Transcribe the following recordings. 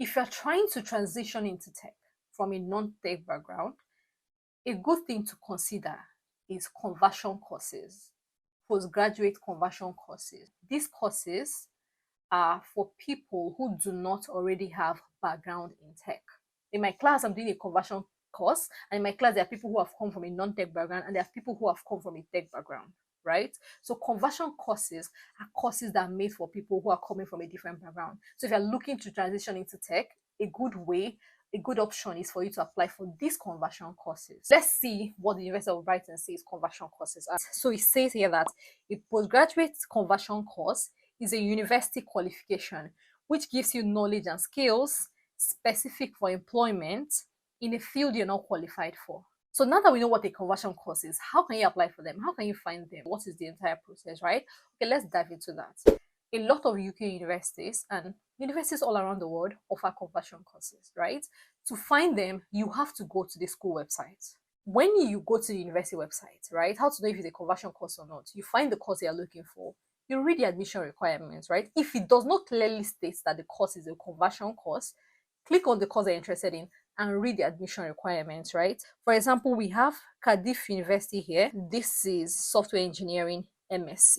If you're trying to transition into tech from a non-tech background, a good thing to consider is conversion courses, postgraduate conversion courses. These courses are for people who do not already have background in tech. In my class, I'm doing a conversion course, and in my class, there are people who have come from a non-tech background, and there are people who have come from a tech background, right? So conversion courses are courses that are made for people who are coming from a different background. So if you're looking to transition into tech, a good option is for you to apply for these conversion courses. Let's see what the University of Brighton says conversion courses are. So it says here that a postgraduate conversion course is a university qualification which gives you knowledge and skills specific for employment in a field you're not qualified for. So now that we know what a conversion course is, how can you apply for them? How can you find them? What is the entire process, right? Okay, let's dive into that. A lot of UK universities and universities all around the world offer conversion courses, right? To find them, you have to go to the school website. When you go to the university website, right, how to know if it's a conversion course or not, you find the course you're looking for, you read the admission requirements, right? If it does not clearly state that the course is a conversion course, click on the course you're interested in and read the admission requirements, right? For example, we have Cardiff University here. This is software engineering MSc.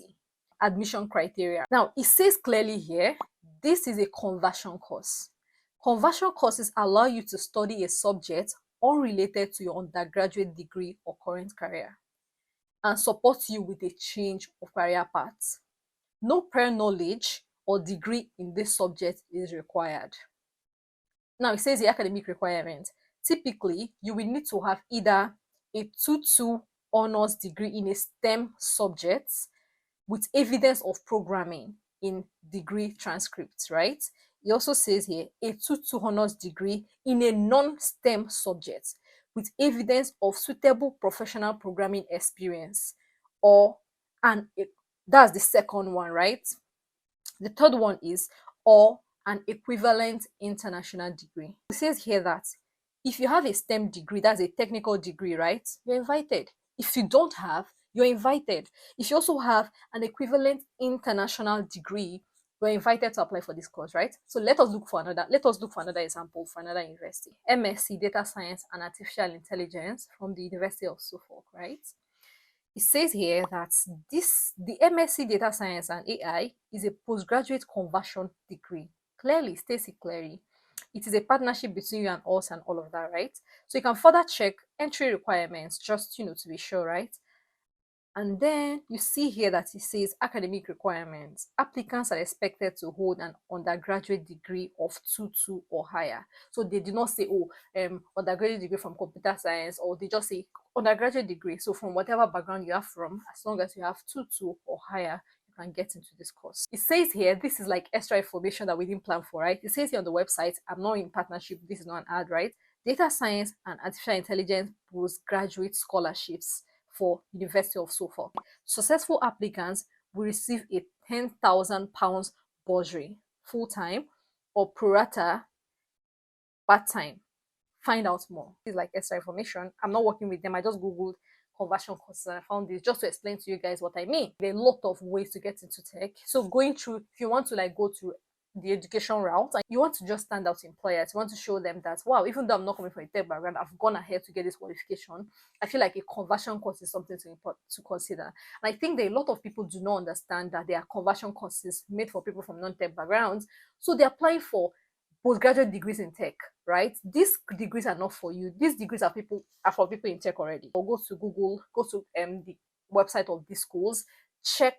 Admission criteria. Now, it says clearly here, this is a conversion course. Conversion courses allow you to study a subject unrelated to your undergraduate degree or current career and support you with a change of career path. No prior knowledge or degree in this subject is required. Now, it says the academic requirement. Typically, you will need to have either a 2-2 honors degree in a STEM subject with evidence of programming in degree transcripts, right? It also says here a 2-2 honors degree in a non-STEM subject with evidence of suitable professional programming experience, or that's the second one, right? The third one is or an equivalent international degree. It says here that if you have a STEM degree, that's a technical degree, right? You're invited. If you don't have, you're invited. If you also have an equivalent international degree, you're invited to apply for this course, right? So let us look for another example for another university. MSc Data Science and Artificial Intelligence from the University of Suffolk, right? It says here that the MSc Data Science and AI is a postgraduate conversion degree. Clearly, states it clearly. It is a partnership between you and us and all of that, right? So you can further check entry requirements just, to be sure, right? And then you see here that it says academic requirements. Applicants are expected to hold an undergraduate degree of 2-2 or higher. So they do not say, undergraduate degree from computer science, or they just say undergraduate degree. So from whatever background you are from, as long as you have 2-2 or higher, you can get into this course. It says here, this is like extra information that we didn't plan for, right? It says here on the website, I'm not in partnership, this is not an ad, right? Data Science and Artificial Intelligence postgraduate scholarships for University of Suffolk. Successful applicants will receive a £10,000 bursary full-time or pro rata part-time. Find out more. It's like extra information. I'm not working with them. I just googled conversion courses and I found this just to explain to you guys what I mean. There are a lot of ways to get into tech. So going through, if you want to go to the education route and you want to just stand out to employers, you want to show them that, wow, even though I'm not coming from a tech background, I've gone ahead to get this qualification. I feel like a conversion course is something to consider. And I think that a lot of people do not understand that there are conversion courses made for people from non-tech backgrounds. So they're applying for postgraduate degrees in tech, right? These degrees are not for you. These degrees are for people in tech already. Or go to Google, go to the website of these schools, check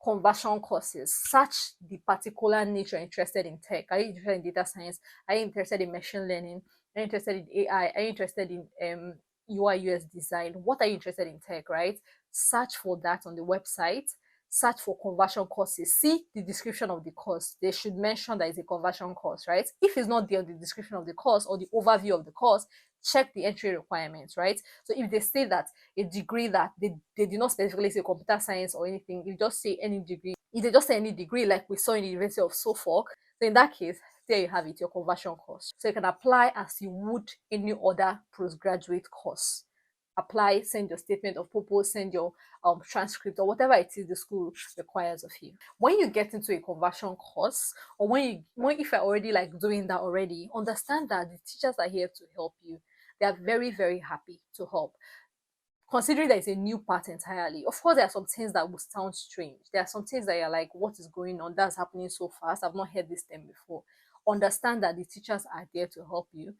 conversion courses, search the particular niche you're interested in tech. Are you interested in data science? Are you interested in machine learning? Are you interested in AI? Are you interested in UI UX design? What are you interested in tech, right? Search for that on the website. Search for conversion courses. See the description of the course. They should mention that it's a conversion course, right? If it's not there on the description of the course or the overview of the course, check the entry requirements, right? So if they say that a degree that they did not specifically say computer science or anything, you just say any degree. If they just say any degree, like we saw in the University of Suffolk, so in that case, there you have it, your conversion course. So you can apply as you would any other postgraduate course. apply, send your statement of purpose, send your transcript or whatever it is the school requires of you. When you get into a conversion course, or if you're already like doing that already, understand that the teachers are here to help you. They are very, very happy to help. Considering that it's a new part entirely, of course, there are some things that will sound strange. There are some things that you're like, what is going on? That's happening so fast. I've not heard this term before. Understand that the teachers are there to help you.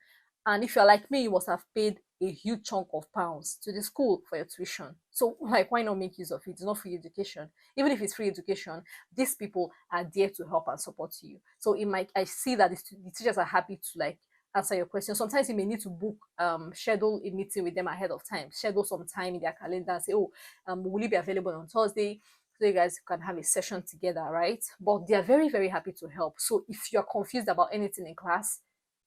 And if you're like me, you must have paid a huge chunk of pounds to the school for your tuition. So, like, why not make use of it? It's not free education. Even if it's free education, these people are there to help and support you. So, I see that the teachers are happy to like answer your question. Sometimes you may need to book, schedule a meeting with them ahead of time, schedule some time in their calendar, and say, oh, will you be available on Thursday? So you guys can have a session together, right? But they are very, very happy to help. So if you're confused about anything in class,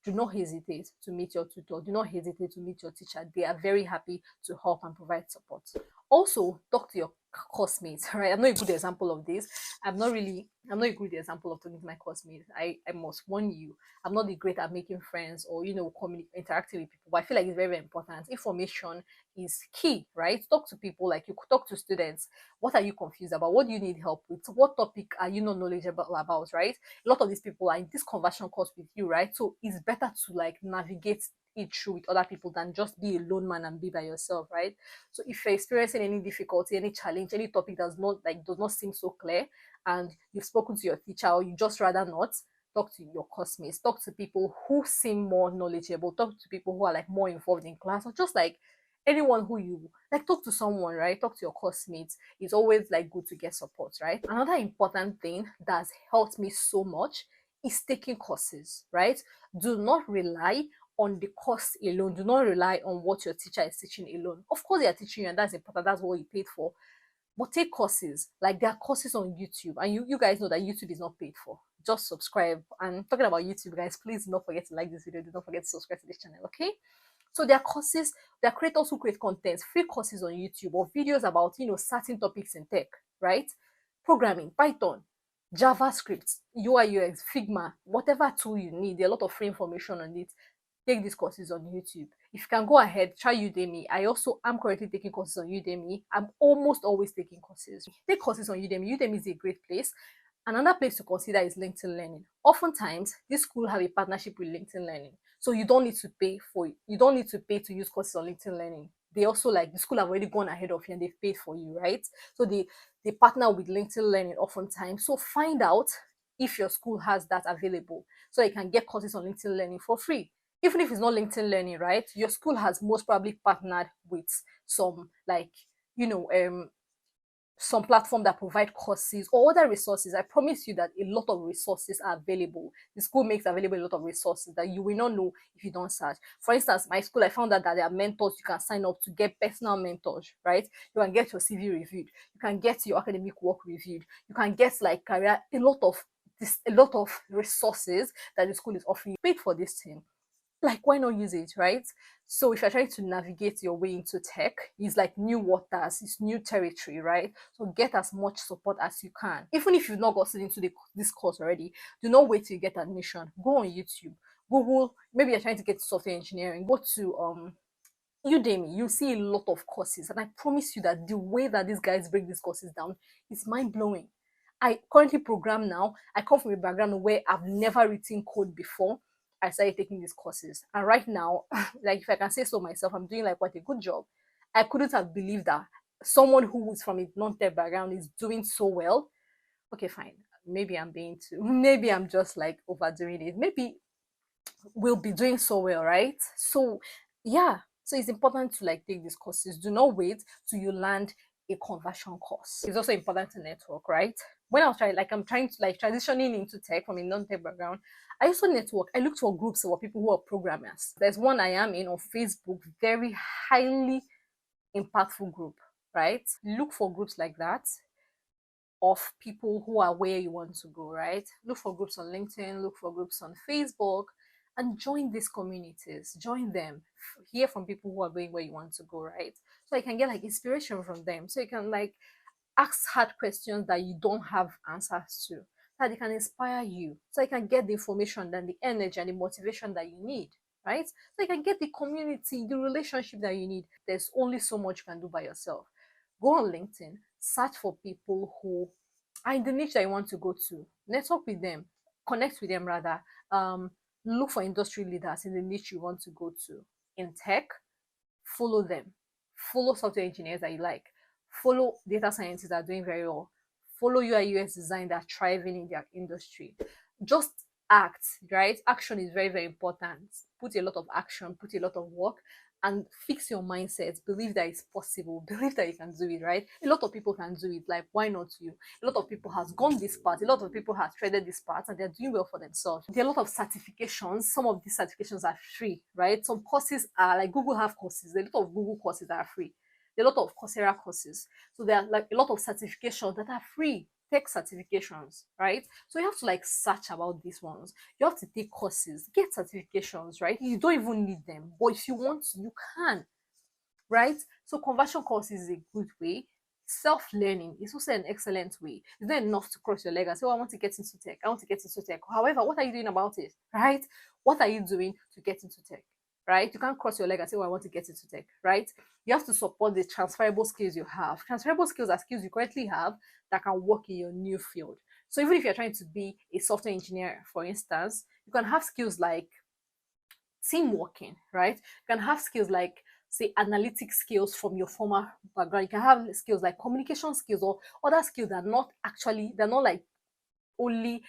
do not hesitate to meet your tutor. Do not hesitate to meet your teacher. They are very happy to help and provide support. Also, talk to your classmates, right? I'm not a good example of this. I'm not a good example of talking to my classmates. I must warn you, I'm not the great at making friends or interacting with people, but I feel like it's very, very important. Information is key, right? Talk to people, like you could talk to students. What are you confused about? What do you need help with? What topic are you not knowledgeable about, right? A lot of these people are in this conversion course with you, right? So it's better to like navigate it through with other people than just be a lone man and be by yourself, right? So if you're experiencing any difficulty, any challenge, any topic does not seem so clear, and you've spoken to your teacher or you just rather not, talk to your classmates, talk to people who seem more knowledgeable, talk to people who are like more involved in class, or just like anyone who you like, talk to someone, right? Talk to your classmates. It's always like good to get support, right? Another important thing that's helped me so much is taking courses, right? Do not rely on the course alone. Do not rely on what your teacher is teaching alone. Of course, they are teaching you, and that's important. That's what you paid for. But take courses. Like, there are courses on YouTube, and you guys know that YouTube is not paid for. Just subscribe. And talking about YouTube, guys, please do not forget to like this video. Do not forget to subscribe to this channel, okay? So there are courses, there are creators who create content, free courses on YouTube or videos about certain topics in tech, right? Programming, Python, JavaScript, UI UX, Figma, whatever tool you need. There are a lot of free information on it. Take these courses on YouTube. If you can go ahead, try Udemy. I'm currently taking courses on Udemy. I'm almost always taking courses. Take courses on Udemy. Udemy is a great place. Another place to consider is LinkedIn Learning. Oftentimes, this school have a partnership with LinkedIn Learning. So you don't need to pay to use courses on LinkedIn Learning. They also, like, the school have already gone ahead of you and they've paid for you, right? So they partner with LinkedIn Learning oftentimes. So find out if your school has that available so you can get courses on LinkedIn Learning for free. Even if it's not LinkedIn Learning, right? Your school has most probably partnered with some some platform that provide courses or other resources. I promise you that a lot of resources are available. The school makes available a lot of resources that you will not know if you don't search. For instance, my school, I found out that there are mentors you can sign up to get personal mentors, right? You can get your CV reviewed. You can get your academic work reviewed. You can get like career, a lot of resources that the school is offering. You paid for this thing, like, why not use it, right? So if you're trying to navigate your way into tech, it's like new waters, it's new territory, right? So get as much support as you can. Even if you've not gotten into this course already, do not wait till you get admission. Go on YouTube, Google. Maybe you're trying to get software engineering, go to Udemy. You see a lot of courses, and I promise you that the way that these guys break these courses down is mind-blowing. I currently program now. I come from a background where I've never written code before. I started taking these courses, and right now, like, if I can say so myself, I'm doing like quite a good job. I couldn't have believed that someone who is from a non-tech background is doing so well. Okay, fine. Maybe I'm just like overdoing it. Maybe we'll be doing so well, right? So yeah, so it's important to like take these courses. Do not wait till you land a conversion course. It's also important to network, right? When I was I'm trying to like transitioning into tech from a non-tech background, I also network. I looked for groups for people who are programmers. There's one I am in on Facebook, very highly impactful group, right? Look for groups like that of people who are where you want to go, right? Look for groups on LinkedIn, look for groups on Facebook, and join these communities. Join them. Hear from people who are going where you want to go, right? So you can get like inspiration from them. So you can like ask hard questions that you don't have answers to, that they can inspire you. So you can get the information and the energy and the motivation that you need, right? So you can get the community, the relationship that you need. There's only so much you can do by yourself. Go on LinkedIn, search for people who are in the niche that you want to go to, network with them, connect with them rather. um Look for industry leaders in the niche you want to go to in tech. Follow them. Follow software engineers that you like. Follow data scientists that are doing very well. Follow UI UX design that are thriving in their industry. Just act, right? Action is very, very important. Put a lot of action, put a lot of work, and fix your mindset. Believe that it's possible. Believe that you can do it, right? A lot of people can do it. Like, why not you? A lot of people has gone this path. A lot of people have treaded this path, and they're doing well for themselves. There are a lot of certifications. Some of these certifications are free, right? Some courses are like Google have courses. There are a lot of Google courses that are free. There are a lot of Coursera courses. So there are like a lot of certifications that are free, tech certifications, right? So you have to like search about these ones. You have to take courses, get certifications, right? You don't even need them, but if you want to, you can, right? So conversion course is a good way. Self-learning is also an excellent way. It's not enough to cross your leg and say, oh, I want to get into tech. I want to get into tech. However, what are you doing about it, right? What are you doing to get into tech, right? You can't cross your leg and say, oh, I want to get into tech, right? You have to support the transferable skills you have. Transferable skills are skills you currently have that can work in your new field. So even if you're trying to be a software engineer, for instance, you can have skills like team working, right? You can have skills like, say, analytic skills from your former background. You can have skills like communication skills or other skills that are not actually, they're not like only,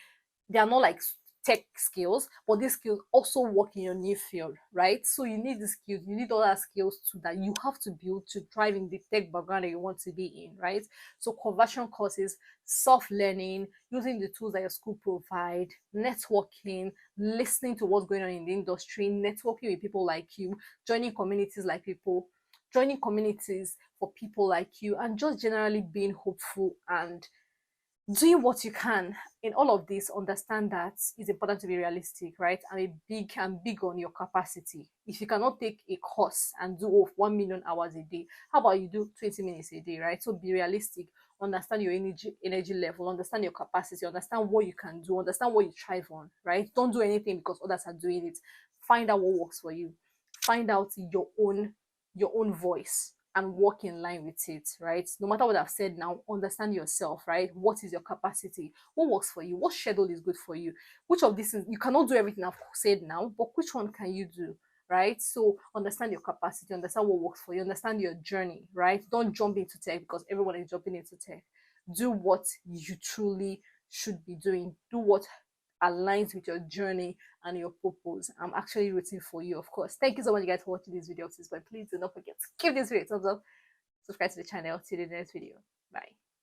they are not like tech skills, but these skills also work in your new field, right? So you need the skills, you need other skills too that you have to build to thrive in the tech background that you want to be in, right? So conversion courses, self-learning, using the tools that your school provide, networking, listening to what's going on in the industry, networking with people like you, joining communities like people, joining communities for people like you, and just generally being hopeful and doing what you can. In all of this, understand that it's important to be realistic, right? And big on your capacity. If you cannot take a course and do 1 million hours a day, how about you do 20 minutes a day, right? So be realistic. Understand your energy level, understand your capacity, understand what you can do, understand what you thrive on, right? Don't do anything because others are doing it. Find out what works for you. Find out your own voice and work in line with it, right? No matter what I've said now, understand yourself, right? What is your capacity? What works for you? What schedule is good for you? Which of these is, you cannot do everything I've said now, but which one can you do? Right? So understand your capacity, understand what works for you, understand your journey, right? Don't jump into tech because everyone is jumping into tech. Do what you truly should be doing. Do what aligns with your journey and your purpose. I'm actually rooting for you, of course. Thank you so much, guys, for watching this video. But please do not forget to give this video a thumbs up, subscribe to the channel. See you in the next video. Bye.